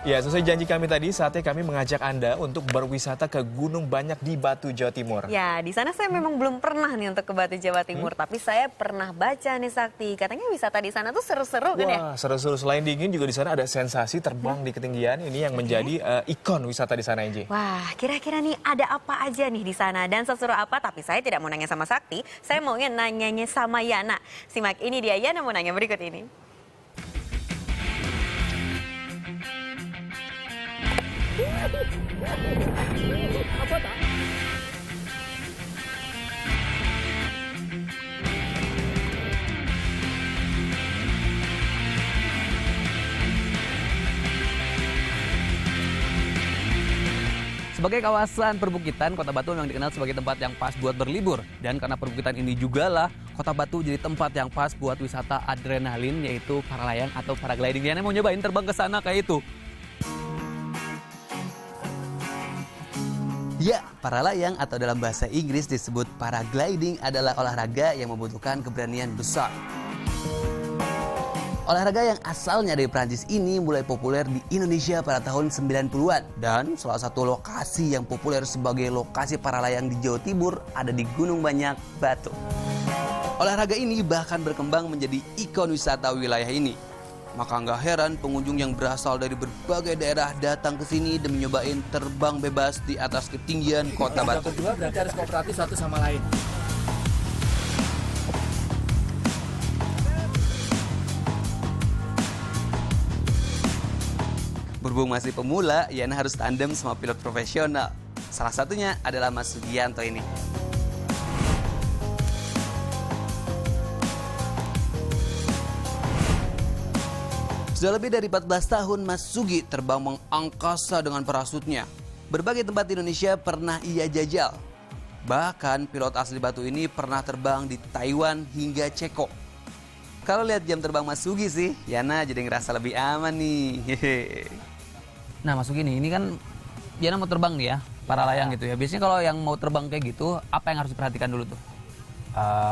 Ya, sesuai janji kami tadi, saatnya kami mengajak Anda untuk berwisata ke Gunung Banyak di Batu, Jawa Timur. Ya, di sana saya memang belum pernah nih untuk ke Batu, Jawa Timur. Tapi saya pernah baca nih Sakti, katanya wisata di sana tuh seru-seru kan ya? Wah, seru-seru. Selain dingin juga di sana ada sensasi terbang di ketinggian. Ini yang menjadi ikon wisata di sana, Inji. Wah, kira-kira nih ada apa aja nih di sana dan seseru apa? Tapi saya tidak mau nanya sama Sakti, saya maunya nanyanya sama Yana. Simak ini dia, Yana mau nanya berikut ini. Apa tak? Sebagai kawasan perbukitan, Kota Batu memang dikenal sebagai tempat yang pas buat berlibur. Dan karena perbukitan ini juga lah, Kota Batu jadi tempat yang pas buat wisata adrenalin, yaitu para layang atau paragliding. Yana mau nyobain terbang ke sana kayak itu. Ya, para layang atau dalam bahasa Inggris disebut paragliding adalah olahraga yang membutuhkan keberanian besar. Olahraga yang asalnya dari Prancis ini mulai populer di Indonesia pada tahun 90-an. Dan salah satu lokasi yang populer sebagai lokasi para layang di Jawa Timur ada di Gunung Banyak, Batu. Olahraga ini bahkan berkembang menjadi ikon wisata wilayah ini. Maka nggak heran pengunjung yang berasal dari berbagai daerah datang ke sini demi nyobain terbang bebas di atas ketinggian Kota Batu. Yang kedua berarti harus kooperatif satu sama lain. Berhubung masih pemula, Yana harus tandem sama pilot profesional. Salah satunya adalah Mas Sugianto ini. Sudah lebih dari 14 tahun Mas Sugi terbang mengangkasa dengan parasutnya. Berbagai tempat di Indonesia pernah ia jajal. Bahkan pilot asli Batu ini pernah terbang di Taiwan hingga Ceko. Kalau lihat jam terbang Mas Sugi sih, Yana jadi ngerasa lebih aman nih. Nah Mas Sugi nih, ini kan Yana mau terbang nih ya, para layang gitu ya. Biasanya kalau yang mau terbang kayak gitu, apa yang harus diperhatikan dulu tuh?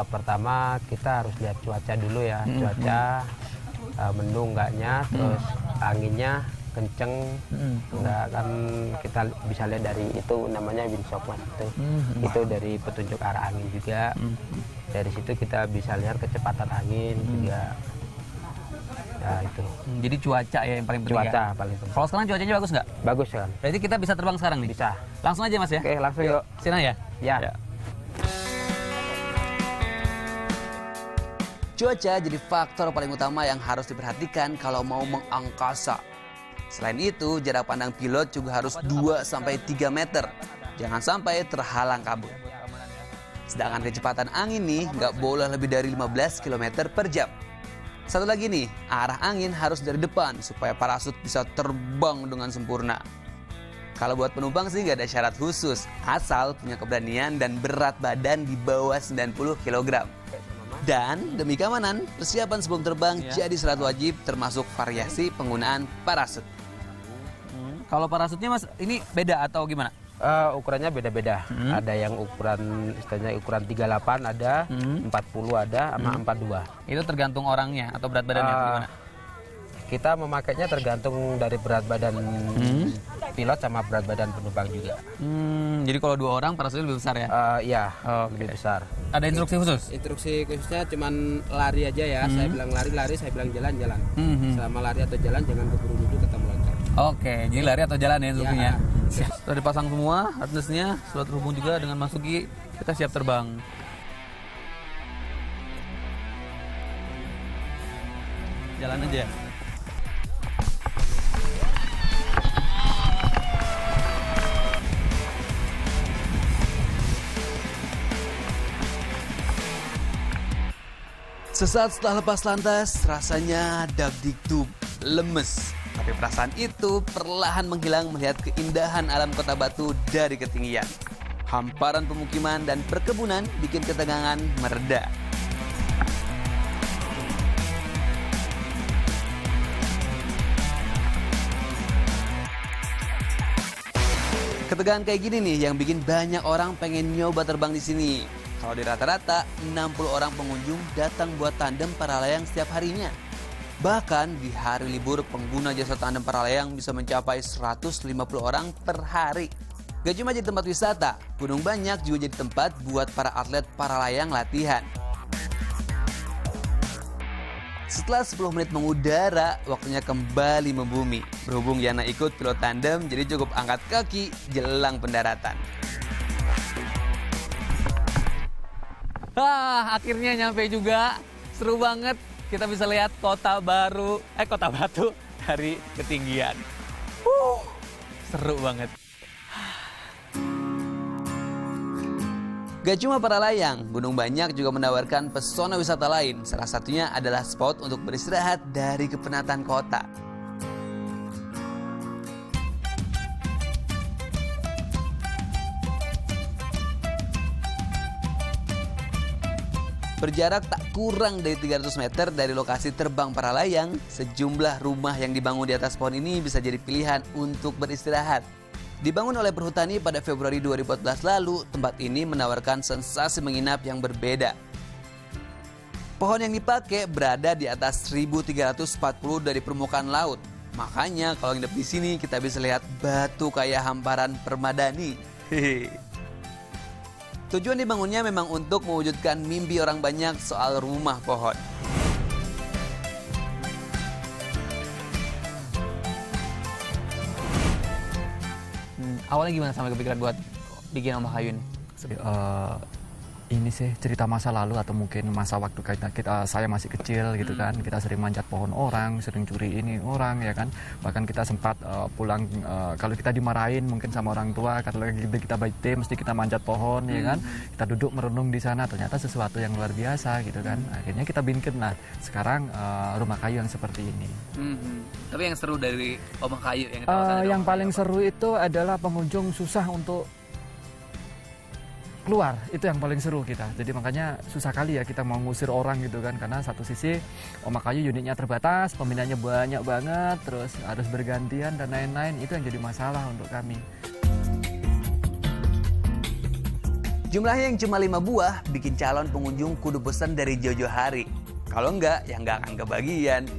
Pertama kita harus lihat cuaca dulu ya, cuaca mendung enggaknya, terus anginnya kenceng, enggak kan kita bisa lihat dari itu namanya windshock mas itu dari petunjuk arah angin juga, dari situ kita bisa lihat kecepatan angin juga, ya itu. Jadi cuaca ya yang paling penting. Cuaca ya? paling penting. Kalau sekarang cuacanya bagus nggak? Bagus kan? Berarti kita bisa terbang sekarang nih? Bisa. Langsung aja mas ya? Oke langsung yuk. Sini ya? Ya. Cuaca jadi faktor paling utama yang harus diperhatikan kalau mau mengangkasa. Selain itu, jarak pandang pilot juga harus 2-3 meter. Jangan sampai terhalang kabut. Sedangkan kecepatan angin nih nggak boleh lebih dari 15 km per jam. Satu lagi nih, arah angin harus dari depan supaya parasut bisa terbang dengan sempurna. Kalau buat penumpang sih nggak ada syarat khusus, asal punya keberanian dan berat badan di bawah 90 kg. Dan demi keamanan, persiapan sebelum terbang jadi syarat wajib termasuk variasi penggunaan parasut. Kalau parasutnya mas, ini beda atau gimana? Ukurannya beda-beda. Ada yang ukuran istilahnya ukuran 38 ada, 40 ada, sama 42. Itu tergantung orangnya atau berat badannya atau gimana? Kita memakainya tergantung dari berat badan pilot sama berat badan penumpang juga. Jadi kalau 2 orang parasutnya lebih besar ya? Iya, lebih besar. Ada instruksi khusus? Instruksi khususnya cuman lari aja ya. Saya bilang lari, saya bilang jalan. Selama lari atau jalan jangan keburu duduk atau meloncat. Oke, jadi lari atau jalan ya instruksinya? Ya. Sudah dipasang semua harnessnya, sudah terhubung juga dengan Mas Sugi, kita siap terbang. Jalan aja. Sesaat setelah lepas landas, rasanya dagdikduk, lemes. Tapi perasaan itu perlahan menghilang melihat keindahan alam Kota Batu dari ketinggian. Hamparan pemukiman dan perkebunan bikin ketegangan mereda. Ketegangan kayak gini nih yang bikin banyak orang pengen nyoba terbang di sini. Kalau di rata-rata 60 orang pengunjung datang buat tandem para layang setiap harinya. Bahkan di hari libur pengguna jasa tandem para layang bisa mencapai 150 orang per hari. Gak cuma jadi tempat wisata, Gunung Banyak juga jadi tempat buat para atlet para layang latihan. Setelah 10 menit mengudara, waktunya kembali membumi. Berhubung Yana ikut pilot tandem, jadi cukup angkat kaki jelang pendaratan. Akhirnya nyampe juga. Seru banget. Kita bisa lihat kota Batu dari ketinggian. Seru banget. Gak cuma para layang, Gunung Banyak juga menawarkan pesona wisata lain. Salah satunya adalah spot untuk beristirahat dari kepenatan kota. Berjarak tak kurang dari 300 meter dari lokasi terbang para layang, sejumlah rumah yang dibangun di atas pohon ini bisa jadi pilihan untuk beristirahat. Dibangun oleh perhutani pada Februari 2014 lalu, tempat ini menawarkan sensasi menginap yang berbeda. Pohon yang dipakai berada di atas 1340 dari permukaan laut. Makanya kalau nginep di sini kita bisa lihat batu kayak hamparan permadani. Tujuan dibangunnya memang untuk mewujudkan mimpi orang banyak soal rumah pohon. Awalnya gimana sampai kepikiran buat bikin rumah kayu ini? Ini sih cerita masa lalu atau mungkin masa waktu kita saya masih kecil gitu kan, kita sering manjat pohon orang, sering curi ini orang ya kan, bahkan kita sempat pulang kalau kita dimarahin mungkin sama orang tua, kalau kita birthday mesti kita manjat pohon ya kan, kita duduk merenung di sana, ternyata sesuatu yang luar biasa gitu kan, akhirnya kita bikin lah sekarang rumah kayu yang seperti ini. Tapi yang seru dari rumah kayu Yang paling seru itu adalah pengunjung susah untuk keluar, itu yang paling seru kita. Jadi makanya susah kali ya kita mau ngusir orang gitu kan, karena satu sisi rumah kayu unitnya terbatas, peminatnya banyak banget, terus harus bergantian dan lain-lain, itu yang jadi masalah untuk kami. Jumlahnya yang cuma 5 buah bikin calon pengunjung kudu pesan dari jauh-jauh hari. Kalau enggak, ya enggak akan kebagian.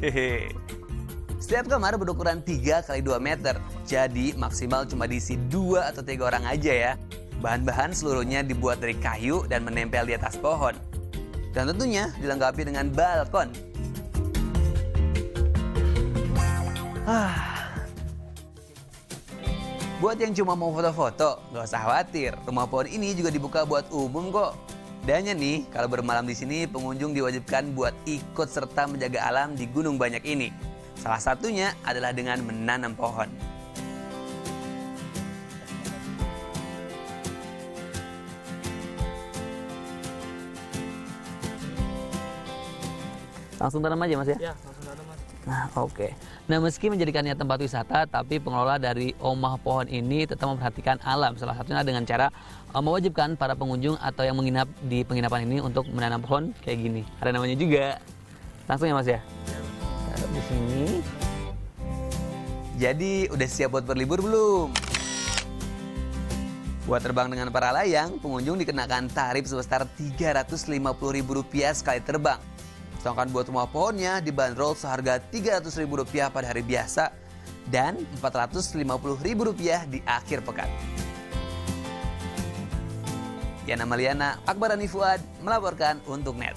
Setiap kamar berukuran 3 x 2 meter, jadi maksimal cuma diisi 2 atau 3 orang aja ya. Bahan-bahan seluruhnya dibuat dari kayu dan menempel di atas pohon. Dan tentunya dilengkapi dengan balkon. Buat yang cuma mau foto-foto, nggak usah khawatir. Rumah pohon ini juga dibuka buat umum kok. Dannya nih, kalau bermalam di sini, pengunjung diwajibkan buat ikut serta menjaga alam di Gunung Banyak ini. Salah satunya adalah dengan menanam pohon. Langsung tanam aja mas ya? Ya, langsung tanam mas. Nah oke. Nah meski menjadikannya tempat wisata, tapi pengelola dari Omah Pohon ini tetap memperhatikan alam. Salah satunya dengan cara mewajibkan para pengunjung atau yang menginap di penginapan ini untuk menanam pohon kayak gini. Ada namanya juga. Langsung ya mas ya? Taruh di sini. Jadi udah siap buat berlibur belum? Buat terbang dengan para layang, pengunjung dikenakan tarif sebesar Rp350.000 sekali terbang. Sedangkan buat rumah pohonnya dibanderol seharga Rp300.000 pada hari biasa dan Rp450.000 di akhir pekan. Yana Maliana, Akbar Ani Fuad melaporkan untuk NET.